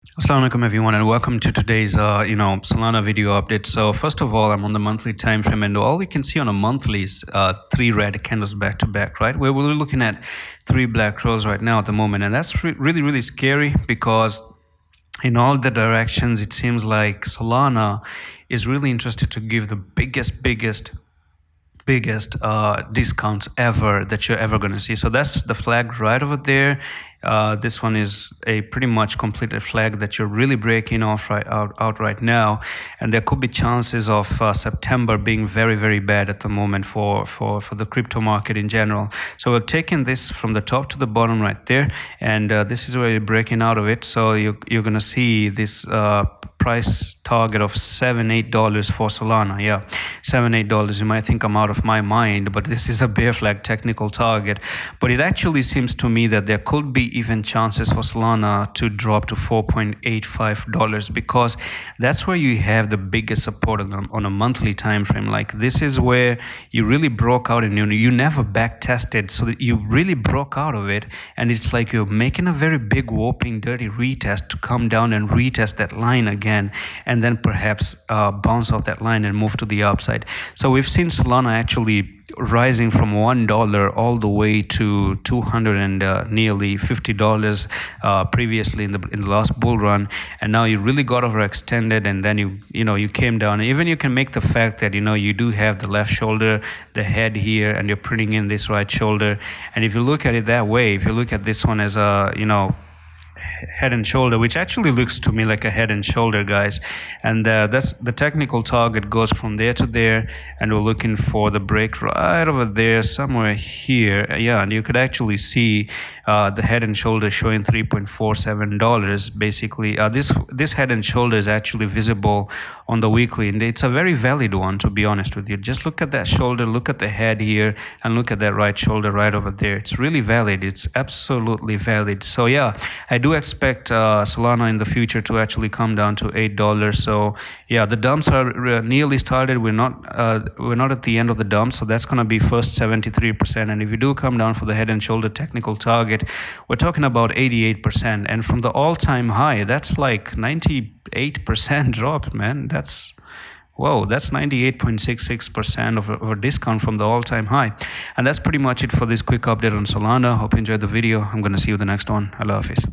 Assalamu alaikum everyone, and welcome to today's Solana video update. So first of all, I'm on the monthly time frame, and all you can see on a monthly is three red candles back to back, right? We're looking at three black crows right now at the moment, and that's really scary because in all the directions it seems like Solana is really interested to give the biggest discounts ever that you're ever going to see. So that's the flag right over there. This one is a pretty much completed flag that you're really breaking off out right now, and there could be chances of September being very bad at the moment for the crypto market in general. So we're taking this from the top to the bottom right there, and this is where you're breaking out of it. So you're gonna see this price target of $7-8 for Solana. Yeah, $7-8. You might think I'm out of my mind, but this is a bear flag technical target. But it actually seems to me that there could be even chances for Solana to drop to $4.85 because that's where you have the biggest support on a monthly time frame. Like this is where you really broke out, and you never back tested, so that you really broke out of it, and it's like you're making a very big whopping dirty retest to come down and retest that line again, and then perhaps bounce off that line and move to the upside. So we've seen Solana actually rising from $1 all the way to 200 and nearly $50 previously in the last bull run, and now you really got overextended, and then you came down. Even you can make the fact that you do have the left shoulder, the head here, and you're printing in this right shoulder. And if you look at it that way, if you look at this one as a head and shoulder, which actually looks to me like a head and shoulder, guys, and that's the technical target goes from there to there, and we're looking for the break right over there somewhere here. Yeah, and you could actually see the head and shoulder showing $3.47 basically. This head and shoulder is actually visible on the weekly, and it's a very valid one, to be honest with you. Just look at that shoulder, look at the head here, and look at that right shoulder right over there. It's really valid. It's absolutely valid. So yeah, I do expect Solana in the future to actually come down to $8. So yeah, the dumps are nearly started. We're not at the end of the dump, so that's going to be first 73%. And if you do come down for the head and shoulder technical target, we're talking about 88%. And from the all-time high, that's like 98% drop, man. That's 98.66% of a discount from the all-time high. And that's pretty much it for this quick update on Solana. Hope you enjoyed the video. I'm going to see you in the next one. Allah Hafiz.